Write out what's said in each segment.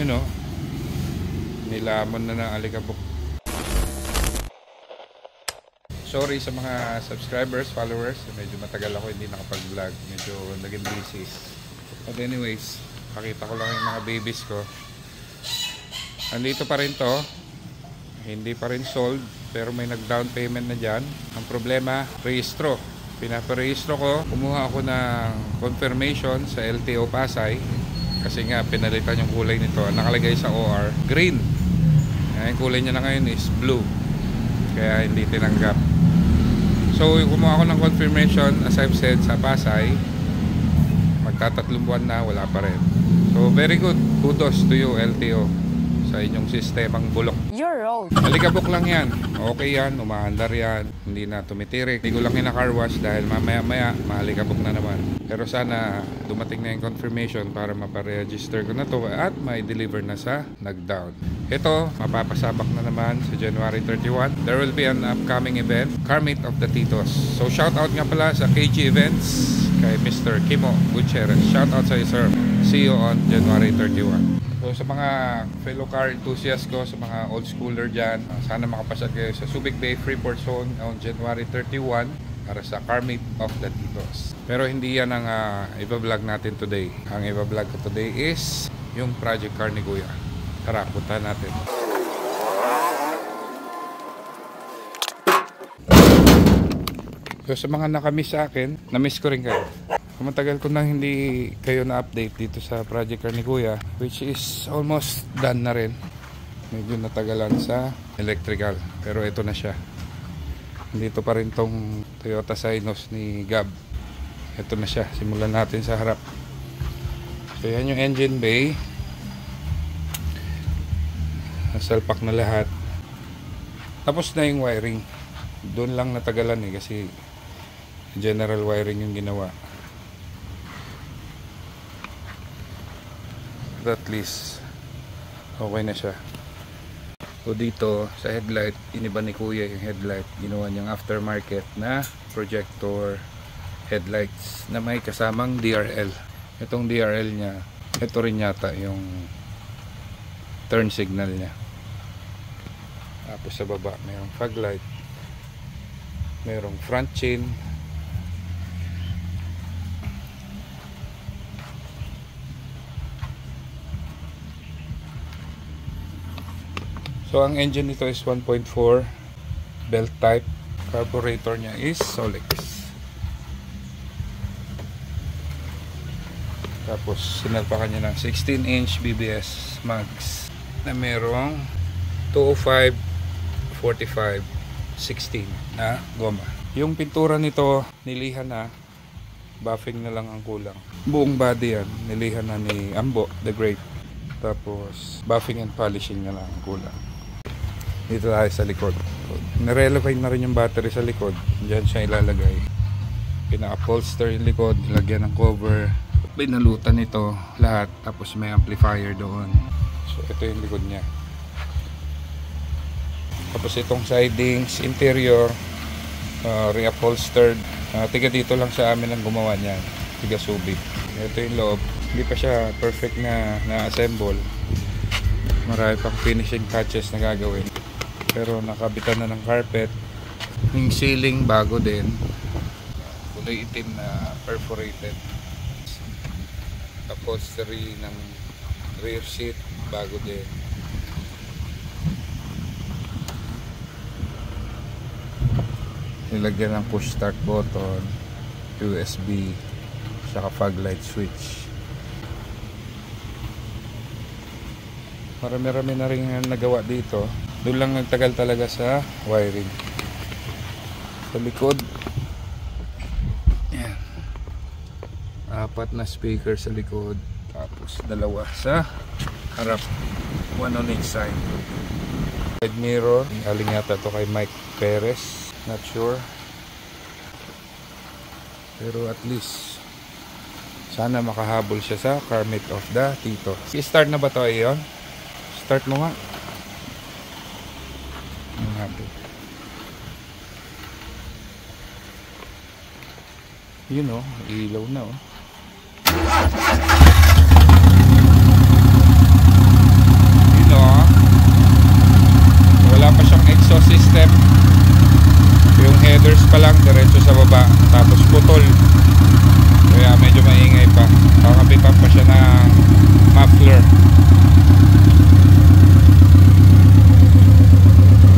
Yun o, nilamon na ng alikabok. Sorry sa mga subscribers, followers, medyo matagal ako hindi nakapag-vlog, medyo naging busy. But anyways, pakita ko lang yung mga babies ko. Andito pa rin to, hindi pa rin sold, pero may nag-down payment na dyan. Ang problema, rehistro. Pinaparehistro ko, kumuha ako ng confirmation sa LTO Pasay kasi nga pinalitan yung kulay nito. Nakalagay sa OR, green. Yung kulay niya na ngayon is blue, kaya hindi tinanggap. So kumuha ako ng confirmation, as I've said, sa Pasay. Magtatatlong buwan na, wala pa rin. So very good, kudos to you LTO sa inyong sistemang bulok. You're wrong. Alikabok lang yan, okay yan, umaandar yan, hindi na tumitirik. Hindi ko lang ina-car wash dahil mamaya-maya maalikabok na naman. Pero sana dumating na yung confirmation para maparegister ko na to at may deliver na sa nag-down. Ito, mapapasabak na naman sa January 31. There will be an upcoming event, Car Meet of the Titos. So shout out nga pala sa KG Events kay Mr. Kimo Gutierrez. Shout out sa iyo, sir. See you on January 31. So sa mga fellow car enthusiasts ko, sa mga old schooler dyan, sana makapasal kayo sa Subic Bay Freeport Zone on January 31 para sa Car Meet of the Titos. Pero hindi yan ang iba-vlog natin today. Ang iba-vlog ko today is yung project car ni Kuya. Tara, puntahan natin. So sa mga nakamiss sa akin, na-miss ko rin kayo. Matagal ko nang hindi kayo na-update dito sa project car ni Kuya, which is almost done na rin. Medyo natagalan sa electrical, pero ito na siya. Dito pa rin tong Toyota Synos ni Gab. Ito na siya, simulan natin sa harap. So yan yung engine bay. Nasalpak na lahat. Tapos na yung wiring. Doon lang natagalan kasi general wiring yung ginawa. At least okay na siya. So dito sa headlight, iniba ni Kuya yung headlight. Ginawa niyang aftermarket na projector headlights na may kasamang DRL. Itong DRL niya, ito rin yata yung turn signal niya. Tapos sa baba mayroong fog light, mayroong front chain. So ang engine nito is 1.4 belt type. Carburetor niya is Solex. Tapos sinalpakan niya ng 16-inch BBS mags na merong 205 45 16 na goma. Yung pintura nito nilihan na, buffing na lang ang kulang. Buong body yan nilihan na ni Ambo the Great. Tapos buffing and polishing na lang ang kulang. Dito tayo sa likod. Nirelevate na rin yung battery sa likod. Diyan siya ilalagay. Pina-upholster yung likod, lagyan ng cover. Binalutan ito lahat. Tapos may amplifier doon. So ito yung likod niya. Tapos itong sidings, interior, re-upholstered. Tiga dito lang sa amin ang gumawa niyan. Tiga Subic. Ito yung loob. Hindi pa siya perfect na assemble. Marami pang finishing touches na gagawin. Pero nakabitan na ng carpet. Yung ceiling bago din. Kulay itim na perforated. Upholstery ng rear seat bago din. Nilagyan ng push start button, USB, saka fog light switch. Marami-rami na rin nagawa dito. Doon lang nagtagal talaga sa wiring. Sa likod, yan. 4 na speaker sa likod. Tapos 2 sa harap. 1 on each side. Side mirror. Galing yata ito kay Mike Perez. Not sure. Pero at least sana makahabol siya sa Car Meet of the Titos. I-start na ba ito ayon? Start mo nga. Yun o, ilaw na o. putol. Kaya medyo maingay pa. Kakapitan pa siya ng muffler.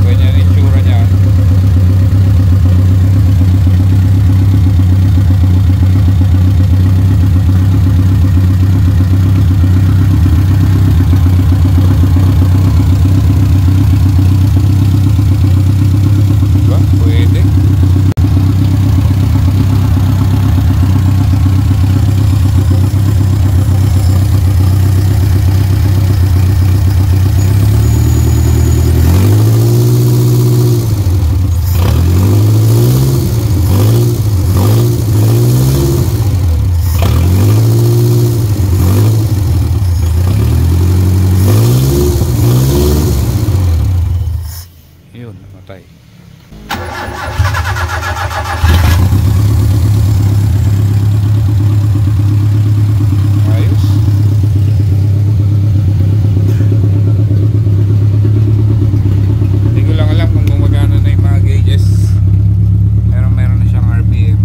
Ganyan yung itsura niya. Diba? Pwede. Yun, namatay. Ayos. Hindi ko lang alam kung gumagana na yung mga gauges. Pero meron na siyang RPM.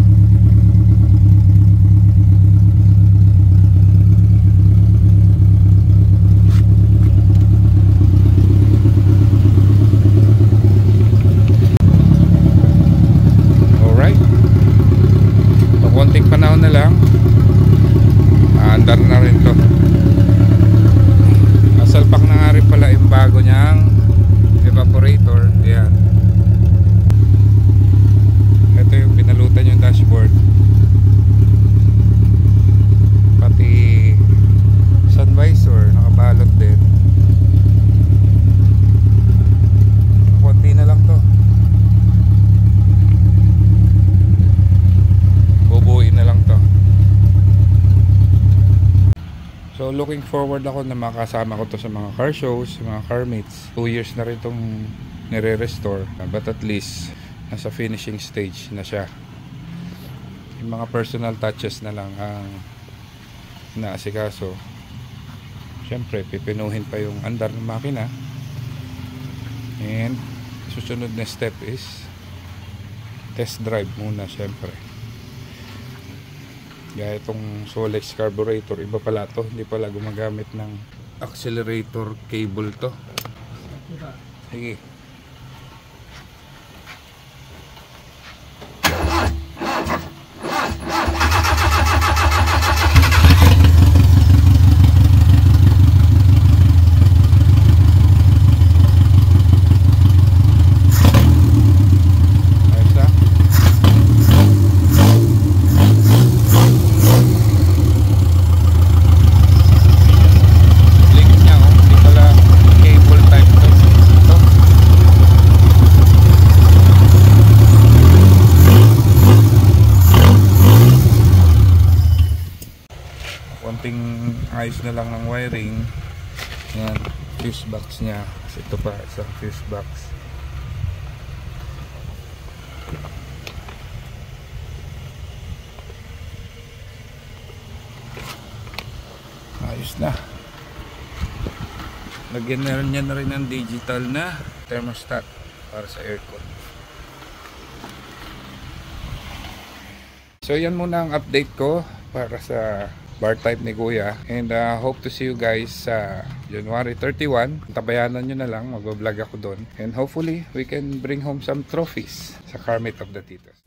Alright. So, konting panahon na lang. Andar na rin to. Nasalpak na nga rin pala yung bago niyang evaporator. Ayan. Ito yung pinalutan yung dashboard. Pati sun visor nakabalot din. Konti na lang to. Bubuuin na lang to. So looking forward ako na makasama ko to sa mga car shows, sa mga car meets. 2 years na rin itong nire-restore, but at least nasa finishing stage na siya. Yung mga personal touches na lang ang naasikaso. Siyempre pipinuhin pa yung andar ng makina. And susunod na step is test drive muna siyempre. Gaya itong Solex carburetor, iba pala to, hindi pala gumagamit ng accelerator cable to. Sige. Konting ayos na lang ng wiring. Yan, fuse box nya. Kasi ito pa isang fuse box. Ayos na. Lagyan na rin niya na rin ng digital na thermostat para sa aircon. So yan muna ang update ko para sa bar type ni Kuya, and hope to see you guys sa January 31. Tabayanan nyo na lang, magbablog ako doon, and hopefully we can bring home some trophies sa Car Meet of the Titos.